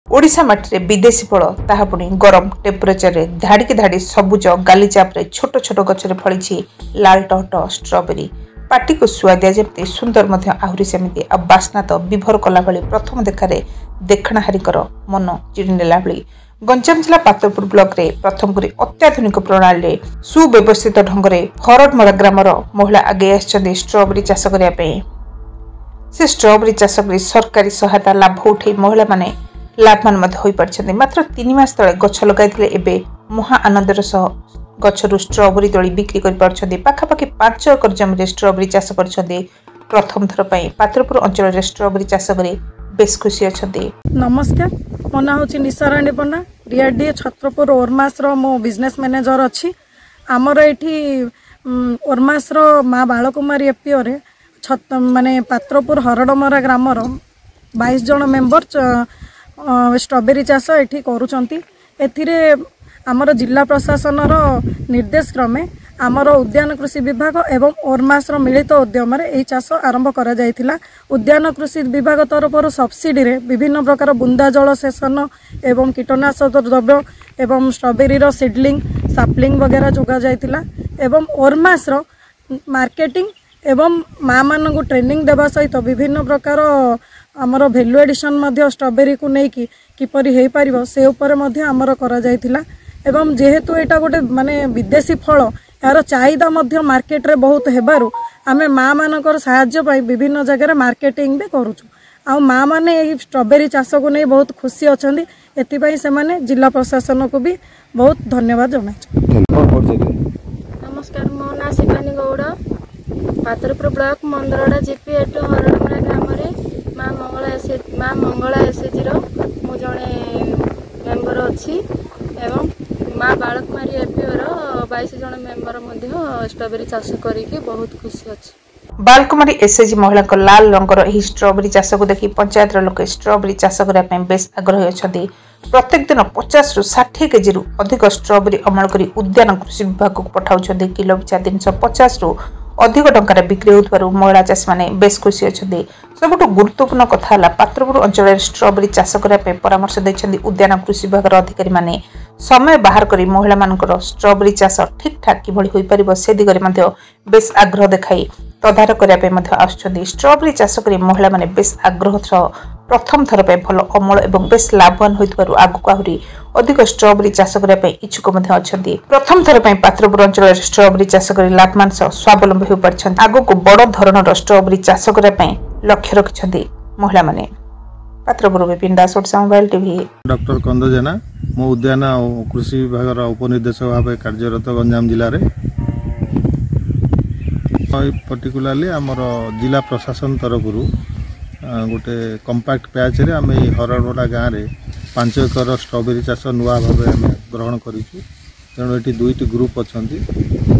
ओडिशा माटी रे विदेशी फल ताहा पुणी गरम टेम्परेचर रे धाड़ी धाड़ी सबुज गालीचाप रे छोट छोट गछरे फळिछि लाल टहट स्ट्रॉबेरी पाटी को सुआदिया जेमती सुंदर मध्य आहुरी सेमिति आ बास्ना तो विभोर कला भली प्रथम देखारे देखणाहारीकर मन चिड़ी नेला भली गंजाम जिला पात्रपुर ब्लॉक रे प्रथम करी अत्याधुनिक प्रणाली रे सुव्यवस्थित ढंग रे हरडमरा ग्रामर महिला आगे आछन्ती स्ट्रॉबेरी चाष करिया पे से स्ट्रॉबेरी चाष करी सरकारी सहायता लाभ उठे महिला माने लाभवान मात्र 3 मास तले गछ लगाइथिले एबे महा आनंदर सह गछरु स्ट्रॉबेरी तोली बिक्री कर पारछन्ती पाखापाखि 5 एकर जमी स्ट्रॉबेरी चाष करछन्ती प्रथम थर पई पात्रपुर अंचल रे स्ट्रॉबेरी चाष करी बेस खुशी अछन्ती। नमस्कार मो ना होची निसाराणी पन्ना रियाडी छत्रपुर ओरमास रो मो बिजनेस मैनेजर अछि। हमर एठी ओरमास रो मां बालकुमारी एपीओ रे माने पात्रपुर हरडमरा ग्राम रो 22 जन मेंबर स्ट्रॉबेरी चाष एठी करूचंती। एथिरे आमर जिला प्रशासन रो निर्देश क्रमे आमर उद्यान कृषि विभाग एवं ओरमास रो मिलित उद्यम रे एही चाष आरंभ करा जायथिला। उद्यान कृषि विभाग तरफ सब्सिडी रे विभिन्न प्रकार बुंदा जल सेचन एवं कीटनाशक द्रव्य एवं स्ट्रॉबेरी रो सीडलिंग सापलिंग वगैरह जोगा जायथिला एवं ओरमास रो मार्केटिंग एवं माँ मान को ट्रेनिंग देवा सहित विभिन्न प्रकार आमर भैल्यू एडिशन मध्य स्ट्रॉबेरी को लेकिन किपरि हे पारिबो से ऊपर मध्य आमर करा जायथिला एवं जेहेतु एटा गोटे माने विदेशी फल यार चाहिदा मध्य मार्केट रे बहुत हेबारु आमे माँ मानकर सहाय्य पाई विभिन्न जगह मार्केटिंग भी करूछु। आ माँ माने एही स्ट्रॉबेरी चाष को नहीं बहुत खुशी अछंती एति पई से माने जिला प्रशासन को भी बहुत धन्यवाद जणाइछु। नमस्कार मो ना शिवानी गौड़ पात्रपुर ब्लॉक मंदरडा जीपी एटो हरडमरा ग्राम रे माँ मंगला एसएचजी रो मु जणे मेंबर अछि एवं माँ बालकुमारी एपीओ रो 22 जन मेंबर मध्य स्ट्रॉबेरी चाष करिके बहुत खुशी अछि। बालकुमारी एसएचजी महिला को लाल रंगर एही स्ट्रॉबेरी चाष को देखि पंचायत रो लोक स्ट्रॉबेरी चाष करिया पे बेस आग्रही अछंती। प्रत्येक दिन 50 रु 60 केजी रु अधिक स्ट्रॉबेरी अमल करी उद्यान कृषि विभाग को पठाउछंती। किलो पिछा 350 रु अधिक टंकार बिक्री होउथबारु महिला चाषी माने बेस खुशी अछंती। सबुठ गुरुत्वपूर्ण कथा है पात्रपुर अंचल स्ट्रॉबेरी चाष करने परामर्श देछंती उद्यान कृषि विभाग अधिकारी माने समय बाहर करी महिला मानकर स्ट्रॉबेरी चाष ठीक ठाक किभଳି होई परिबो से दिगरे मध्ये बेस आग्रह देखाई तदारख करने मध्ये आछंती। स्ट्रॉबेरी चाष करी महिला माने बेस आग्रह सह प्रथम थर पे भल अमल एवं बेस लाभवान होइतबारु आगु आहुरी अधिक स्ट्रॉबेरी चाष करने इच्छुक मध्ये अछंती। प्रथम थर पे पात्रपुर अंचल स्ट्रॉबेरी चाष करी लाभवान सह स्वावलंबी हो परछंती। आगु को बड़ धरणर स्ट्रॉबेरी चाष करने लक्ष्य रखिछंती महिला माने। Patrapur Vipin सोटसा mobile TV doctor कंद जेना मो उद्यान कृषि विभाग उपनिर्देशक भाव कार्यरत गंजाम जिले में पर्टिकुलाली आमर जिला प्रशासन तरफ गोटे कंपैक्ट पैच रे आम हरडमरा गाँव में 5 एकर स्ट्रॉबेरी चाष नुआ भाव आम ग्रहण करूँ। तेणु ये दुईटी ग्रुप अच्छा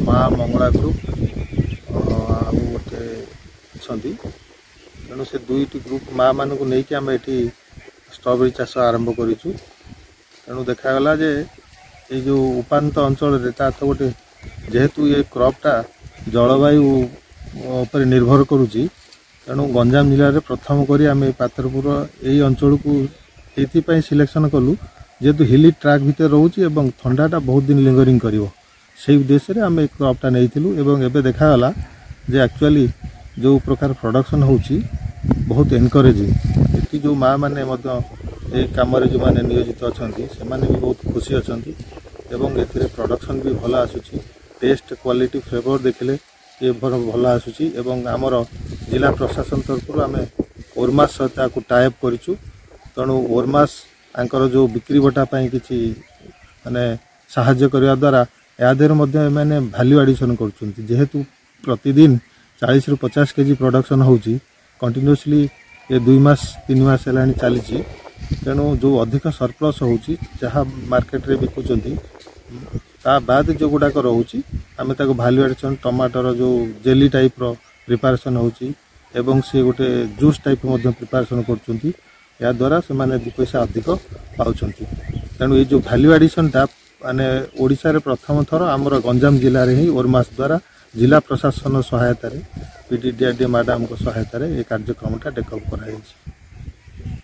माँ मंगला ग्रुप गोटे अच्छा तेणु से दुईटी ग्रुप माँ मान को लेकिन आम ये स्ट्रॉबेरी चाष आरंभ करूँ। तेणु देखागला जे ये जो उपात अंचल तो गोटे जेहेतु ये क्रॉपटा जलवायु पर निर्भर करुच्ची तेणु गंजाम जिले में प्रथम करी आम पात्रपुर यही अंचल को ये सिलेक्शन कलु जेहेतु हिली ट्रैक भितर रोचे और थंडाटा बहुत दिन लिंगरिंग कर से उद्देश्य रे आम क्रॉपटा नहीं एवं एबे देखागला जे एक्चुअली जो प्रकार प्रोडक्शन होची बहुत एनकरेजिंग ये जो माँ मैंने कम जो मैंने नियोजित अच्छा से भी बहुत खुशी अच्छा एवं ए प्रोडक्शन भी भल आसूची टेस्ट क्वालिटी फ्लेवर देखिले ये भल आसूची एवं आमर जिला प्रशासन तरफ आम ओरमास सहित टाइप करूँ। तेणु ओरमास आंकर जो बिक्री बटा किसी माने साहाय्य करने द्वारा यादेर मैंने वैल्यू एडिशन कर जेहेतु प्रतिदिन 40 रु 50 केजी प्रोडक्शन होची कंटिन्यूअसली ये 2 मास 3 मास है चली तेणु जो अधिक सरप्लस होची जहाँ मार्केट रे बिकुचंती ता बाद जो गुड़ाक रोची आम वैल्यू एडिशन टमाटर जो जेली टाइप रो प्रिपरेशन होची एवं से गोटे जूस टाइप प्रिपरेशन करचंती या द्वारा से माने 2 पैसा अधिक पाउचंती। तेणु ये जो वैल्यू एडिशन माने ओडिशा रे प्रथम थर आमर गंजाम जिले में ही ओरमास द्वारा जिला प्रशासन सहायता पीडीडीआरडी मैडम सहायता ये कार्यक्रम टेकअप कर।